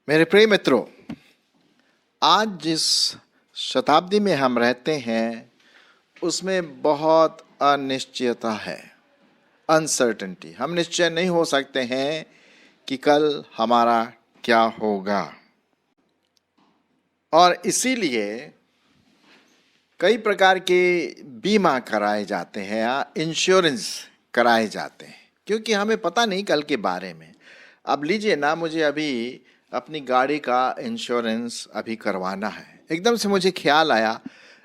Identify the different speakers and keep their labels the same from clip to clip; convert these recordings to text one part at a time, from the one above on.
Speaker 1: मेरे प्रिय मित्रों, आज जिस शताब्दी में हम रहते हैं उसमें बहुत अनिश्चयता है, अनसर्टेनिटी। हम निश्चय नहीं हो सकते हैं कि कल हमारा क्या होगा, और इसीलिए कई प्रकार के बीमा कराए जाते हैं या इंश्योरेंस कराए जाते हैं, क्योंकि हमें पता नहीं कल के बारे में। अब लीजिए ना, मुझे अभी अपनी गाड़ी का इंश्योरेंस अभी करवाना है। एकदम से मुझे ख्याल आया,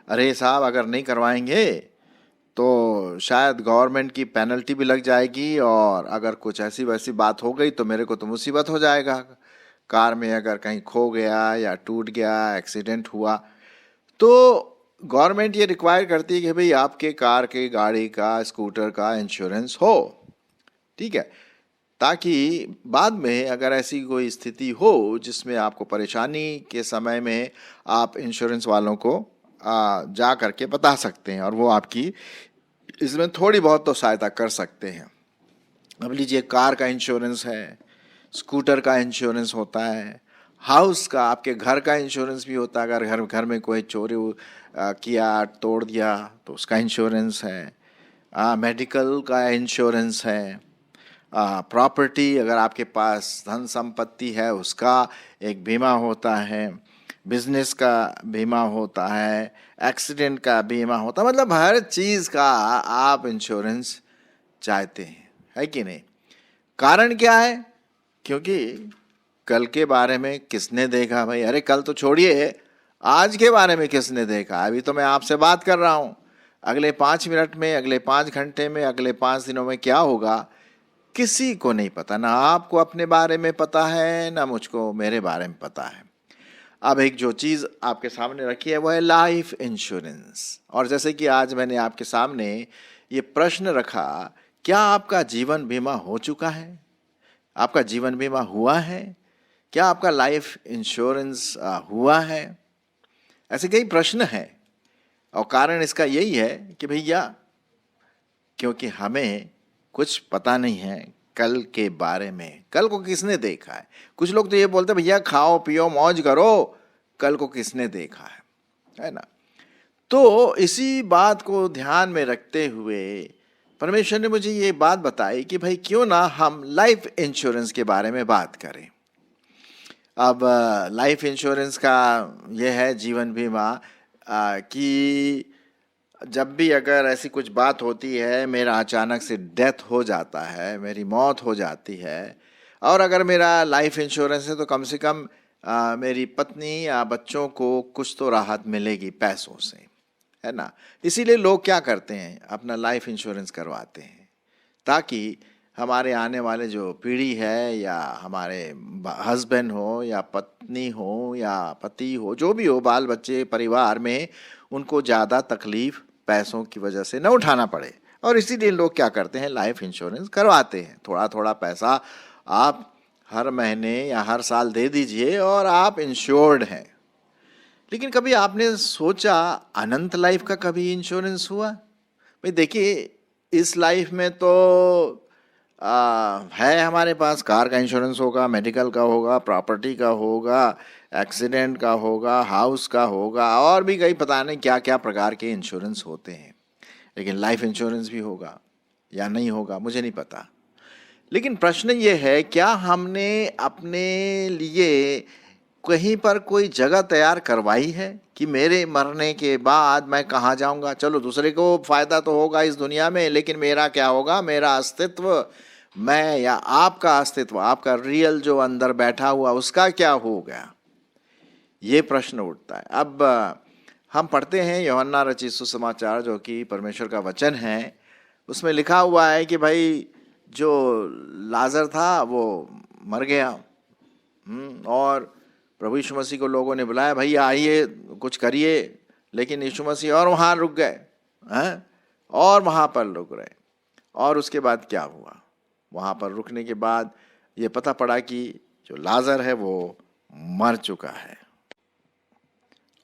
Speaker 1: अरे साहब, अगर नहीं करवाएंगे तो शायद गवर्नमेंट की पेनल्टी भी लग जाएगी, और अगर कुछ ऐसी वैसी बात हो गई तो मेरे को तो मुसीबत हो जाएगा। कार में अगर कहीं खो गया या टूट गया, एक्सीडेंट हुआ, तो गवर्नमेंट ये रिक्वायर करती है कि भाई आपके कार के, गाड़ी का, स्कूटर का इंश्योरेंस हो। ठीक है, ताकि बाद में अगर ऐसी कोई स्थिति हो जिसमें आपको परेशानी के समय में आप इंश्योरेंस वालों को जा करके बता सकते हैं, और वो आपकी इसमें थोड़ी बहुत तो सहायता कर सकते हैं। अब लीजिए, कार का इंश्योरेंस है, स्कूटर का इंश्योरेंस होता है, हाउस का, आपके घर का इंश्योरेंस भी होता है। अगर घर में कोई चोरी किया, तोड़ दिया, तो उसका इंश्योरेंस है। मेडिकल का इंश्योरेंस है। प्रॉपर्टी, अगर आपके पास धन संपत्ति है, उसका एक बीमा होता है। बिजनेस का बीमा होता है, एक्सीडेंट का बीमा होता है। मतलब हर चीज़ का आप इंश्योरेंस चाहते हैं, है कि नहीं? कारण क्या है? क्योंकि कल के बारे में किसने देखा भाई? अरे कल तो छोड़िए, आज के बारे में किसने देखा? अभी तो मैं आपसे बात कर रहा हूँ। अगले 5 मिनट में, अगले 5 घंटे में, अगले 5 दिनों में क्या होगा, किसी को नहीं पता। ना आपको अपने बारे में पता है, ना मुझको मेरे बारे में पता है। अब एक जो चीज़ आपके सामने रखी है वो है लाइफ इंश्योरेंस। और जैसे कि आज मैंने आपके सामने ये प्रश्न रखा, क्या आपका जीवन बीमा हो चुका है? आपका जीवन बीमा हुआ है? क्या आपका लाइफ इंश्योरेंस हुआ है? ऐसे कई प्रश्न हैं, और कारण इसका यही है कि भैया, क्योंकि हमें कुछ पता नहीं है कल के बारे में। कल को किसने देखा है? कुछ लोग तो ये बोलते हैं, भैया खाओ पियो मौज करो, कल को किसने देखा है ना? तो इसी बात को ध्यान में रखते हुए परमेश्वर ने मुझे ये बात बताई कि भाई क्यों ना हम लाइफ इंश्योरेंस के बारे में बात करें। अब लाइफ इंश्योरेंस का ये है, जीवन बीमा, कि जब भी अगर ऐसी कुछ बात होती है, मेरा अचानक से डेथ हो जाता है, मेरी मौत हो जाती है, और अगर मेरा लाइफ इंश्योरेंस है तो कम से कम मेरी पत्नी या बच्चों को कुछ तो राहत मिलेगी पैसों से, है ना? इसीलिए लोग क्या करते हैं, अपना लाइफ इंश्योरेंस करवाते हैं, ताकि हमारे आने वाले जो पीढ़ी है, या हमारे हस्बैंड हो या पत्नी हो या पति हो, जो भी हो, बाल बच्चे, परिवार में, उनको ज़्यादा तकलीफ पैसों की वजह से न उठाना पड़े। और इसीलिए लोग क्या करते हैं, लाइफ इंश्योरेंस करवाते हैं। थोड़ा थोड़ा पैसा आप हर महीने या हर साल दे दीजिए और आप इंश्योर्ड हैं। लेकिन कभी आपने सोचा, अनंत लाइफ का कभी इंश्योरेंस हुआ? भाई देखिए, इस लाइफ में तो है हमारे पास, कार का इंश्योरेंस होगा, मेडिकल का होगा, प्रॉपर्टी का होगा, एक्सीडेंट का होगा, हाउस का होगा, और भी कई पता नहीं क्या क्या प्रकार के इंश्योरेंस होते हैं। लेकिन लाइफ इंश्योरेंस भी होगा या नहीं होगा, मुझे नहीं पता। लेकिन प्रश्न ये है, क्या हमने अपने लिए कहीं पर कोई जगह तैयार करवाई है कि मेरे मरने के बाद मैं कहाँ जाऊँगा? चलो, दूसरे को फ़ायदा तो होगा इस दुनिया में, लेकिन मेरा क्या होगा? मेरा अस्तित्व, मैं या आपका अस्तित्व, आपका रियल जो अंदर बैठा हुआ, उसका क्या हो गया? ये प्रश्न उठता है। अब हम पढ़ते हैं यूहन्ना रचित सुसमाचार, जो कि परमेश्वर का वचन है। उसमें लिखा हुआ है कि भाई जो लाजर था वो मर गया, और प्रभु यीशु मसीह को लोगों ने बुलाया, भाई आइए कुछ करिए। लेकिन यीशु मसीह और वहाँ रुक गए, हैं, और वहाँ पर रुक रहे। और उसके बाद क्या हुआ? वहाँ पर रुकने के बाद ये पता पड़ा कि जो लाजर है वो मर चुका है।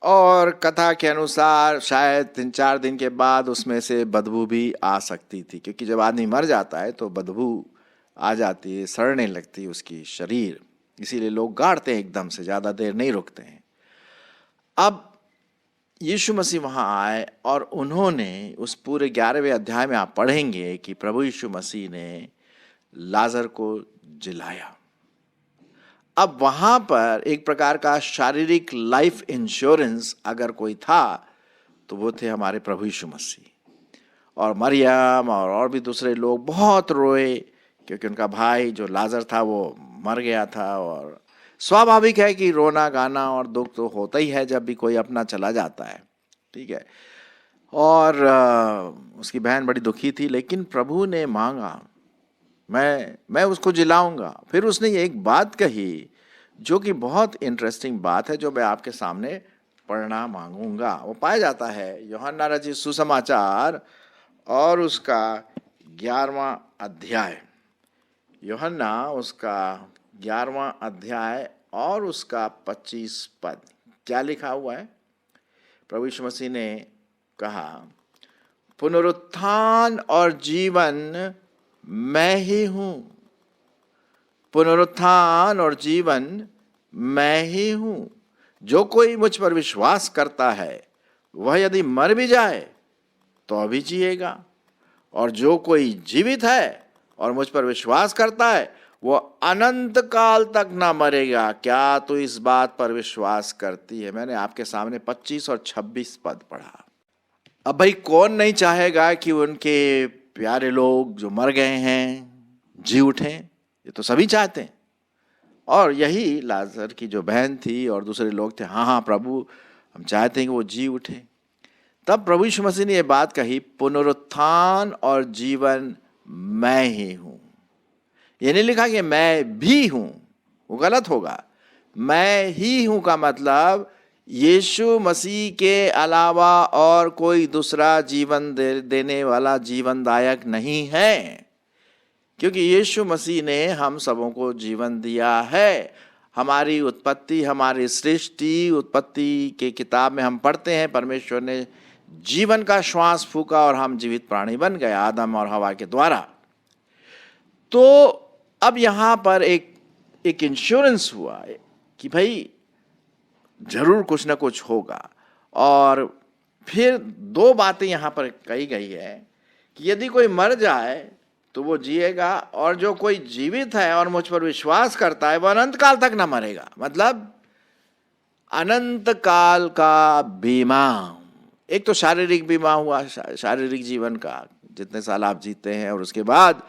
Speaker 1: और कथा के अनुसार शायद 3-4 दिन के बाद उसमें से बदबू भी आ सकती थी, क्योंकि जब आदमी मर जाता है तो बदबू आ जाती है, सड़ने लगती है उसकी शरीर। इसीलिए लोग गाड़ते हैं एकदम से, ज़्यादा देर नहीं रुकते हैं। अब यीशु मसीह वहाँ आए और उन्होंने उस पूरे 11वें अध्याय में आप पढ़ेंगे कि प्रभु यीशु मसीह ने लाजर को जिलाया। अब वहाँ पर एक प्रकार का शारीरिक लाइफ इंश्योरेंस अगर कोई था तो वो थे हमारे प्रभु यीशु मसीह। और मरियम और भी दूसरे लोग बहुत रोए क्योंकि उनका भाई जो लाजर था वो मर गया था। और स्वाभाविक है कि रोना गाना और दुख तो होता ही है जब भी कोई अपना चला जाता है, ठीक है। और उसकी बहन बड़ी दुखी थी, लेकिन प्रभु ने मांगा, मैं उसको जिलाऊंगा। फिर उसने एक बात कही जो कि बहुत इंटरेस्टिंग बात है, जो मैं आपके सामने पढ़ना मांगूंगा। वो पाया जाता है यूहन्ना रचित सुसमाचार और उसका 11वां अध्याय। यूहन्ना उसका 11वां अध्याय और उसका 25 पद। क्या लिखा हुआ है? प्रभु यीशु मसीह ने कहा, पुनरुत्थान और जीवन मैं ही हूं। पुनरुत्थान और जीवन मैं ही हूं। जो कोई मुझ पर विश्वास करता है वह यदि मर भी जाए तो अभी जिएगा, और जो कोई जीवित है और मुझ पर विश्वास करता है वो अनंत काल तक ना मरेगा। क्या तू इस बात पर विश्वास करती है? मैंने आपके सामने 25 और 26 पद पढ़ा। अब भाई कौन नहीं चाहेगा कि उनके प्यारे लोग जो मर गए हैं जी उठें? ये तो सभी चाहते हैं। और यही लाजर की जो बहन थी और दूसरे लोग थे, हाँ प्रभु हम चाहते हैं कि वो जी उठे। तब प्रभु यीशु मसीह ने ये बात कही, पुनरुत्थान और जीवन मैं ही हूं। ये नहीं लिखा कि मैं भी हूं, वो गलत होगा। मैं ही हूं का मतलब यीशु मसीह के अलावा और कोई दूसरा जीवन देने वाला जीवनदायक नहीं है, क्योंकि यीशु मसीह ने हम सबों को जीवन दिया है। हमारी उत्पत्ति, हमारी सृष्टि, उत्पत्ति के किताब में हम पढ़ते हैं इंश्वर ने जीवन का श्वास फूका और हम जीवित प्राणी बन गए आदम और हवा के द्वारा। तो अब यहां पर एक इंश्योरेंस हुआ कि भाई जरूर कुछ ना कुछ होगा। और फिर दो बातें यहां पर कही गई है कि यदि कोई मर जाए तो वो जिएगा, और जो कोई जीवित है और मुझ पर विश्वास करता है वह अनंत काल तक ना मरेगा। मतलब अनंत काल का बीमा। एक तो शारीरिक बीमा हुआ, शारीरिक जीवन का, जितने साल आप जीते हैं और उसके बाद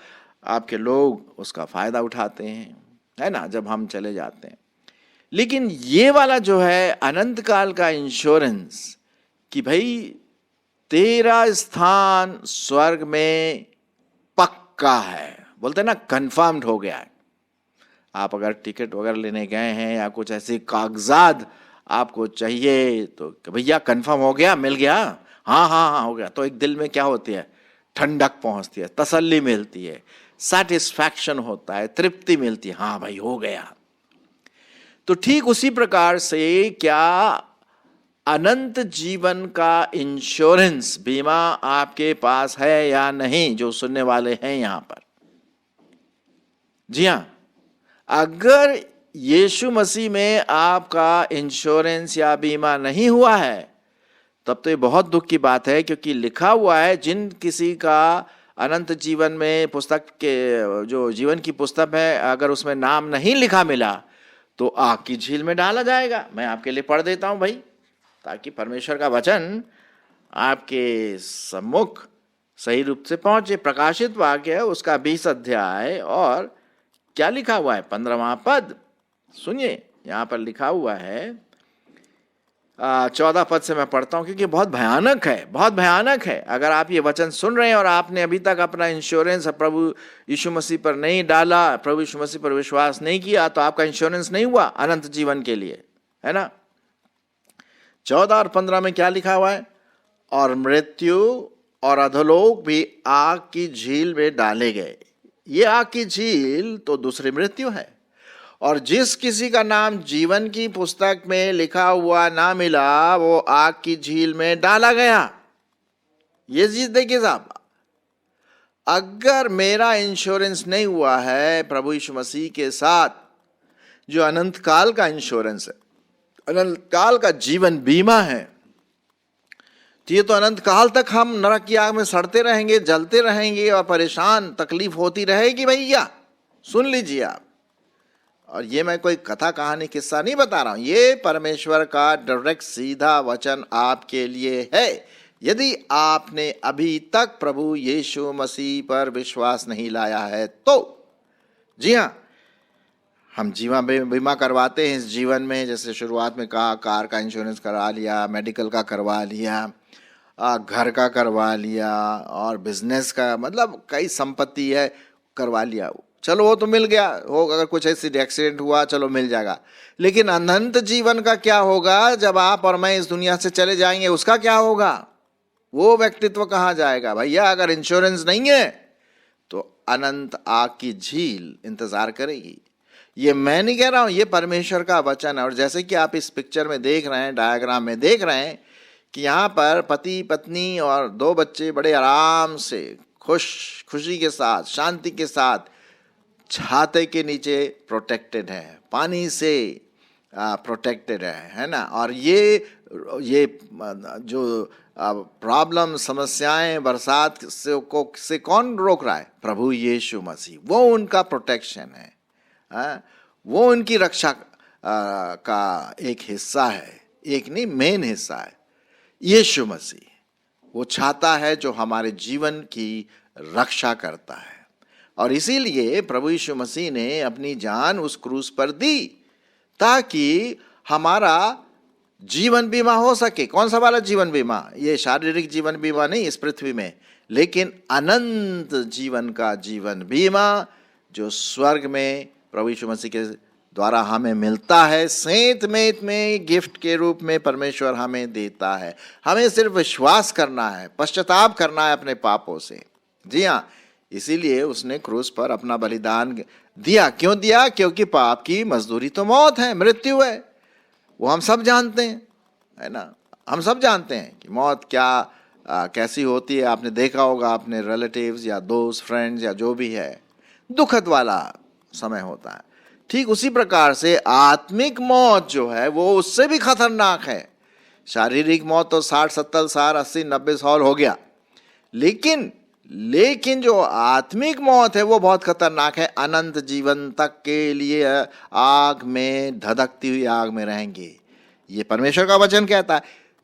Speaker 1: आपके लोग उसका फायदा उठाते हैं, है ना, जब हम चले जाते हैं। लेकिन ये वाला जो है अनंत काल का इंश्योरेंस कि भाई तेरा स्थान स्वर्ग में पक्का है, बोलते ना कंफर्म्ड हो गया है। आप अगर टिकट वगैरह लेने गए हैं या कुछ ऐसे कागजात आपको चाहिए तो भैया कंफर्म हो गया, मिल गया, हाँ हो गया, तो एक दिल में क्या होती है? ठंडक पहुंचती है, तसल्ली मिलती है, सैटिस्फैक्शन होता है, तृप्ति मिलती है, हाँ भाई हो गया। तो ठीक उसी प्रकार से क्या अनंत जीवन का इंश्योरेंस बीमा आपके पास है या नहीं, जो सुनने वाले हैं यहां पर? जी हां, अगर यीशु मसीह में आपका इंश्योरेंस या बीमा नहीं हुआ है तब तो ये बहुत दुख की बात है, क्योंकि लिखा हुआ है जिन किसी का अनंत जीवन में पुस्तक के जो जीवन की पुस्तक है अगर उसमें नाम नहीं लिखा मिला तो आग की झील में डाला जाएगा। मैं आपके लिए पढ़ देता हूं भाई, ताकि परमेश्वर का वचन आपके सम्मुख सही रूप से पहुंचे। प्रकाशित वाक्य उसका 20 अध्याय और क्या लिखा हुआ है? 15वां पद सुनिए। यहां पर लिखा हुआ है 14 पद से मैं पढ़ता हूं, क्योंकि बहुत भयानक है, बहुत भयानक है। अगर आप ये वचन सुन रहे हैं और आपने अभी तक अपना इंश्योरेंस प्रभु यीशु मसीह पर नहीं डाला, प्रभु यीशु मसीह पर विश्वास नहीं किया, तो आपका इंश्योरेंस नहीं हुआ अनंत जीवन के लिए, है ना। 14 और 15 में क्या लिखा हुआ है? और मृत्यु और अधोलोक भी आग की झील में डाले गए। ये आग की झील तो दूसरी मृत्यु है। और जिस किसी का नाम जीवन की पुस्तक में लिखा हुआ ना मिला वो आग की झील में डाला गया। ये चीज देखिए साहब, अगर मेरा इंश्योरेंस नहीं हुआ है प्रभु यीशु मसीह के साथ, जो अनंत काल का इंश्योरेंस है, अनंत काल का जीवन बीमा है, तो ये तो अनंत काल तक हम नरक की आग में सड़ते रहेंगे, जलते रहेंगे और परेशान, तकलीफ होती रहेगी भैया। सुन लीजिए आप। और ये मैं कोई कथा कहानी किस्सा नहीं बता रहा हूं, ये परमेश्वर का डायरेक्ट सीधा वचन आपके लिए है। यदि आपने अभी तक प्रभु यीशु मसीह पर विश्वास नहीं लाया है तो जी हाँ, हम जीवन बीमा करवाते हैं इस जीवन में। जैसे शुरुआत में कहा, कार का इंश्योरेंस करवा लिया, मेडिकल का करवा लिया, घर का करवा लिया, और बिजनेस का, मतलब कई संपत्ति है करवा लिया। चलो वो तो मिल गया हो, अगर कुछ ऐसी एक्सीडेंट हुआ चलो मिल जाएगा। लेकिन अनंत जीवन का क्या होगा? जब आप और मैं इस दुनिया से चले जाएंगे, उसका क्या होगा? वो व्यक्तित्व कहाँ जाएगा भैया? अगर इंश्योरेंस नहीं है तो अनंत आग की झील इंतजार करेगी। ये मैं नहीं कह रहा हूं, ये परमेश्वर का वचन है। और जैसे कि आप इस पिक्चर में देख रहे हैं, डायग्राम में देख रहे हैं कि यहाँ पर पति पत्नी और 2 बच्चे बड़े आराम से खुशी के साथ, शांति के साथ छाते के नीचे प्रोटेक्टेड है, पानी से प्रोटेक्टेड है ना। और ये जो प्रॉब्लम, समस्याएं, बरसात से कौन रोक रहा है? प्रभु यीशु मसीह। वो उनका प्रोटेक्शन है, वो उनकी रक्षा का एक हिस्सा है, एक नहीं मेन हिस्सा है। यीशु मसीह वो छाता है जो हमारे जीवन की रक्षा करता है। और इसीलिए प्रभु यीशु मसीह ने अपनी जान उस क्रूस पर दी ताकि हमारा जीवन बीमा हो सके। कौन सा वाला जीवन बीमा? ये शारीरिक जीवन बीमा नहीं इस पृथ्वी में, लेकिन अनंत जीवन का जीवन बीमा जो स्वर्ग में प्रभु यीशु मसीह के द्वारा हमें मिलता है। सेंत में गिफ्ट के रूप में परमेश्वर हमें देता है। हमें सिर्फ विश्वास करना है, पश्चाताप करना है अपने पापों से। जी हाँ, इसीलिए उसने क्रूस पर अपना बलिदान दिया। क्यों दिया? क्योंकि पाप की मजदूरी तो मौत है, मृत्यु है। वो हम सब जानते हैं, है ना। हम सब जानते हैं कि मौत क्या कैसी होती है। आपने देखा होगा अपने रिलेटिव्स या दोस्त, फ्रेंड्स या जो भी है, दुखद वाला समय होता है। ठीक उसी प्रकार से आत्मिक मौत जो है वो उससे भी खतरनाक है। शारीरिक मौत तो 60, 70 साल, 80, 90 साल हो गया, लेकिन जो आत्मिक मौत है वो बहुत खतरनाक है। अनंत जीवन तक के लिए आग में, धधकती हुई आग में रहेंगे, ये परमेश्वर का वचन कहता है।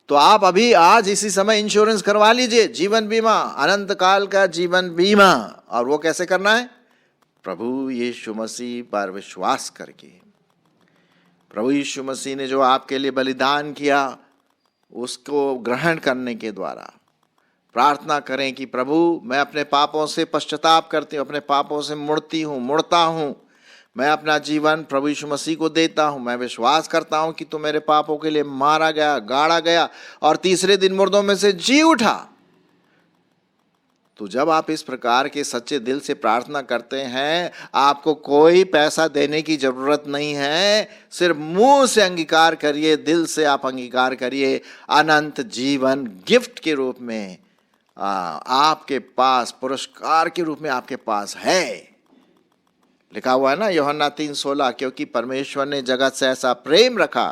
Speaker 1: तो आप अभी आज इसी समय इंश्योरेंस करवा लीजिए, जीवन बीमा, अनंत काल का जीवन बीमा। और वो कैसे करना है? प्रभु यीशु मसीह पर विश्वास करके। प्रभु यीशु मसीह ने जो आपके लिए बलिदान किया उसको ग्रहण करने के द्वारा प्रार्थना करें कि प्रभु मैं अपने पापों से पश्चाताप करती हूँ, अपने पापों से मुड़ता हूँ, मैं अपना जीवन प्रभु यीशु मसीह को देता हूँ। मैं विश्वास करता हूँ कि तू मेरे पापों के लिए मारा गया, गाड़ा गया और तीसरे दिन मुर्दों में से जी उठा। तो जब आप इस प्रकार के सच्चे दिल से प्रार्थना करते हैं, आपको कोई पैसा देने की जरूरत नहीं है। सिर्फ मुंह से अंगीकार करिए, दिल से आप अंगीकार करिए। अनंत जीवन गिफ्ट के रूप में आपके पास, पुरस्कार के रूप में आपके पास है। लिखा हुआ है ना यूहन्ना 3:16, क्योंकि परमेश्वर ने जगत से ऐसा प्रेम रखा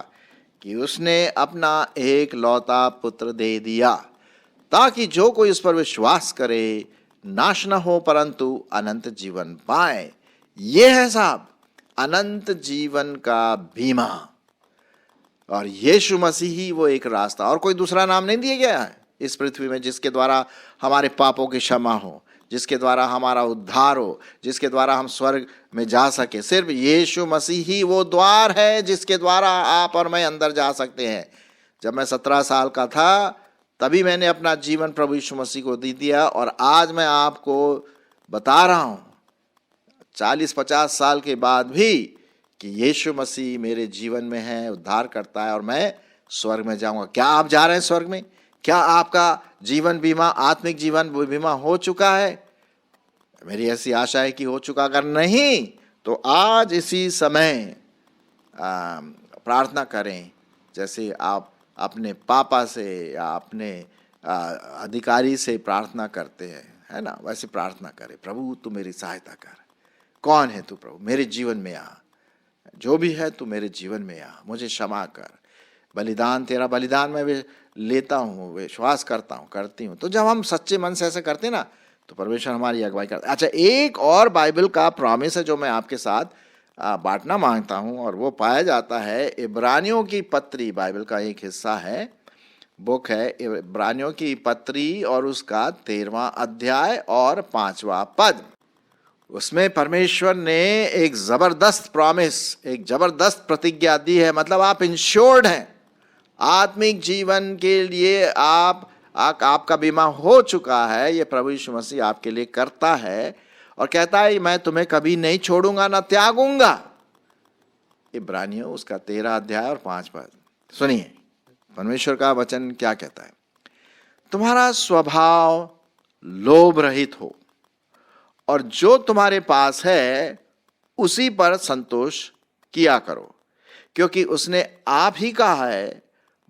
Speaker 1: कि उसने अपना एक लौता पुत्र दे दिया, ताकि जो कोई उस पर विश्वास करे नाश न हो परंतु अनंत जीवन पाए। ये है साहब अनंत जीवन का बीमा। और यीशु मसीह ही वो एक रास्ता, और कोई दूसरा नाम नहीं दिया गया है इस पृथ्वी में जिसके द्वारा हमारे पापों की क्षमा हो, जिसके द्वारा हमारा उद्धार हो, जिसके द्वारा हम स्वर्ग में जा सके। सिर्फ यीशु मसीह ही वो द्वार है जिसके द्वारा आप और मैं अंदर जा सकते हैं। जब मैं 17 साल का था तभी मैंने अपना जीवन प्रभु यीशु मसीह को दे दिया, और आज मैं आपको बता रहा हूँ 40-50 साल के बाद भी कि यीशु मसीह मेरे जीवन में है, उद्धार करता है और मैं स्वर्ग में जाऊंगा। क्या आप जा रहे हैं स्वर्ग में? क्या आपका जीवन बीमा, आत्मिक जीवन बीमा हो चुका है? मेरी ऐसी आशा है कि हो चुका। अगर नहीं तो आज इसी समय प्रार्थना करें, जैसे आप अपने पापा से या अपने अधिकारी से प्रार्थना करते हैं, है ना, वैसे प्रार्थना करें। प्रभु तू मेरी सहायता कर। कौन है तू प्रभु? मेरे जीवन में आ, जो भी है तू मेरे जीवन में आ, मुझे क्षमा कर। बलिदान, तेरा बलिदान मैं भी लेता हूँ, विश्वास करता हूँ, करती हूँ। तो जब हम सच्चे मन से ऐसे करते ना तो परमेश्वर हमारी अगुवाई करता है। अच्छा, एक और बाइबल का प्रॉमिस है जो मैं आपके साथ बांटना मांगता हूँ, और वो पाया जाता है इब्रानियों की पत्री, बाइबल का एक हिस्सा है, बुक है इब्रानियों की पत्री और उसका 13वां अध्याय और 5वां पद। उसमें परमेश्वर ने एक जबरदस्त प्रॉमिस, एक जबरदस्त प्रतिज्ञा दी है। मतलब आप इंश्योर्ड हैं, आत्मिक जीवन के लिए आपका बीमा हो चुका है। ये प्रभु यीशु मसीह आपके लिए करता है और कहता है मैं तुम्हें कभी नहीं छोड़ूंगा ना त्यागूंगा। इब्रानियों उसका 13 अध्याय और 5 पद सुनिए, परमेश्वर का वचन क्या कहता है। तुम्हारा स्वभाव लोभ रहित हो और जो तुम्हारे पास है उसी पर संतोष किया करो, क्योंकि उसने आप ही कहा है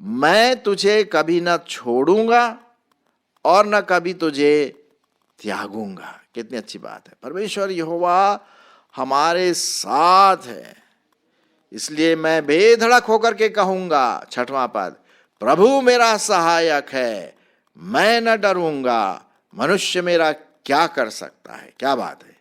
Speaker 1: मैं तुझे कभी न छोड़ूंगा और न कभी तुझे त्यागूंगा। कितनी अच्छी बात है, परमेश्वर यहोवा हमारे साथ है, इसलिए मैं बेधड़क होकर के कहूंगा, 6वां पद, प्रभु मेरा सहायक है, मैं न डरूंगा, मनुष्य मेरा क्या कर सकता है। क्या बात है,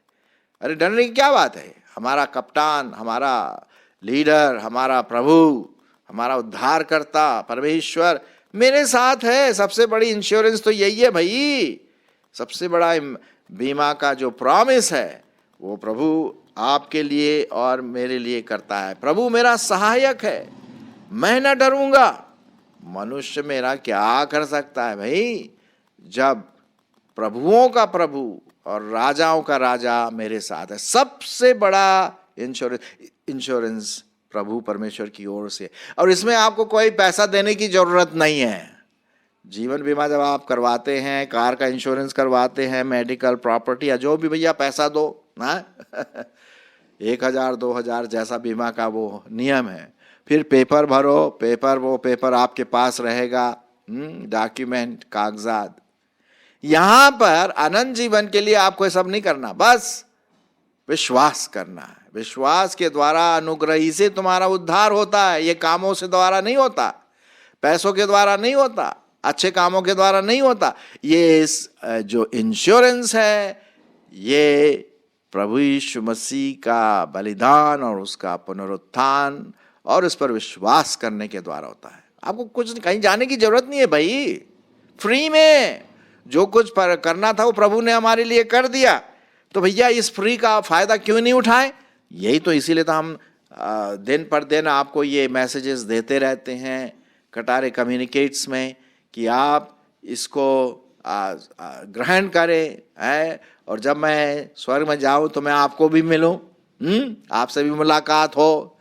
Speaker 1: अरे डरने की क्या बात है। हमारा कप्तान, हमारा लीडर, हमारा प्रभु, हमारा उद्धारकर्ता परमेश्वर मेरे साथ है। सबसे बड़ी इंश्योरेंस तो यही है भाई, सबसे बड़ा बीमा का जो प्रॉमिस है वो प्रभु आपके लिए और मेरे लिए करता है। प्रभु मेरा सहायक है, मैं न डरूंगा, मनुष्य मेरा क्या कर सकता है। भाई जब प्रभुओं का प्रभु और राजाओं का राजा मेरे साथ है, सबसे बड़ा इंश्योरेंस प्रभु परमेश्वर की ओर से। और इसमें आपको कोई पैसा देने की जरूरत नहीं है। जीवन बीमा जब आप करवाते हैं, कार का इंश्योरेंस करवाते हैं, मेडिकल, प्रॉपर्टी या जो भी, भैया पैसा दो ना 1000 2000 जैसा बीमा का वो नियम है। फिर पेपर भरो, वो पेपर आपके पास रहेगा, डॉक्यूमेंट, कागजात। यहां पर अनंत जीवन के लिए आपको सब नहीं करना, बस विश्वास करना है। विश्वास के द्वारा अनुग्रह ही से तुम्हारा उद्धार होता है। ये कामों से द्वारा नहीं होता, पैसों के द्वारा नहीं होता, अच्छे कामों के द्वारा नहीं होता। ये जो इंश्योरेंस है ये प्रभु यीशु मसीह का बलिदान और उसका पुनरुत्थान और उस पर विश्वास करने के द्वारा होता है। आपको कुछ कहीं जाने की जरूरत नहीं है भाई, फ्री में जो कुछ करना था वो प्रभु ने हमारे लिए कर दिया। तो भैया इस फ्री का फायदा क्यों नहीं उठाएं। यही तो इसीलिए तो हम दिन पर दिन आपको ये मैसेजेस देते रहते हैं कटारे कम्युनिकेट्स में कि आप इसको ग्रहण करें है। और जब मैं स्वर्ग में जाऊं तो मैं आपको भी मिलूं, आपसे भी मुलाकात हो।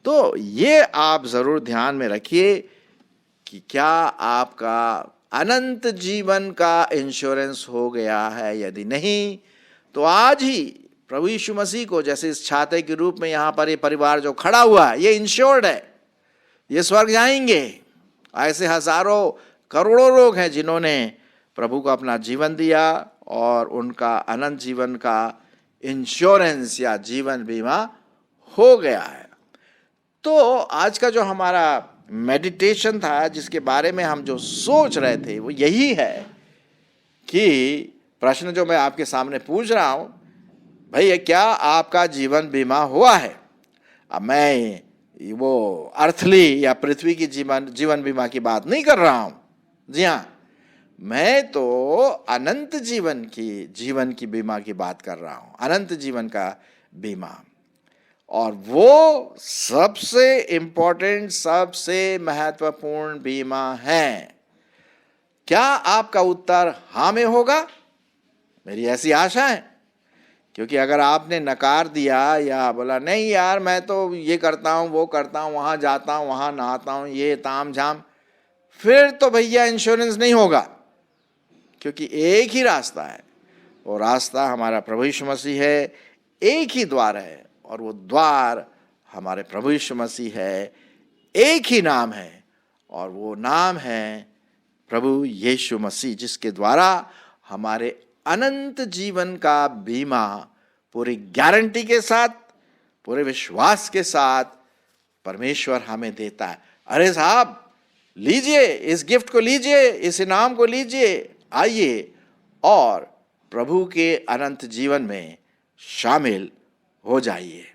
Speaker 1: तो ये आप जरूर ध्यान में रखिए कि क्या आपका अनंत जीवन का इंश्योरेंस हो गया है। यदि नहीं तो आज ही प्रभु यीशु मसीह को, जैसे इस छाते के रूप में यहाँ पर ये परिवार जो खड़ा हुआ है ये इंश्योर्ड है, ये स्वर्ग जाएंगे। ऐसे हजारों करोड़ों लोग हैं जिन्होंने प्रभु को अपना जीवन दिया और उनका अनंत जीवन का इंश्योरेंस या जीवन बीमा हो गया है। तो आज का जो हमारा मेडिटेशन था, जिसके बारे में हम जो सोच रहे थे, वो यही है कि प्रश्न जो मैं आपके सामने पूछ रहा हूं, भाई क्या आपका जीवन बीमा हुआ है। अब मैं वो अर्थली या पृथ्वी की जीवन बीमा की बात नहीं कर रहा हूं। जी हाँ, मैं तो अनंत जीवन की बीमा की बात कर रहा हूं, अनंत जीवन का बीमा। और वो सबसे इंपॉर्टेंट, सबसे महत्वपूर्ण बीमा है। क्या आपका उत्तर हाँ में होगा? मेरी ऐसी आशा है, क्योंकि अगर आपने नकार दिया या बोला नहीं यार मैं तो ये करता हूँ, वो करता हूँ, वहाँ जाता हूँ, वहाँ नहाता हूँ, ये ताम झाम, फिर तो भैया इंश्योरेंस नहीं होगा। क्योंकि एक ही रास्ता है, वो रास्ता हमारा प्रभु यीशु मसीह है। एक ही द्वार है और वो द्वार हमारे प्रभु यीशु मसीह है। एक ही नाम है और वो नाम है प्रभु यीशु मसीह, जिसके द्वारा हमारे अनंत जीवन का बीमा पूरी गारंटी के साथ पूरे विश्वास के साथ परमेश्वर हमें देता है। अरे साहब, लीजिए, इस गिफ्ट को लीजिए, इस इनाम को लीजिए, आइए और प्रभु के अनंत जीवन में शामिल हो जाइए।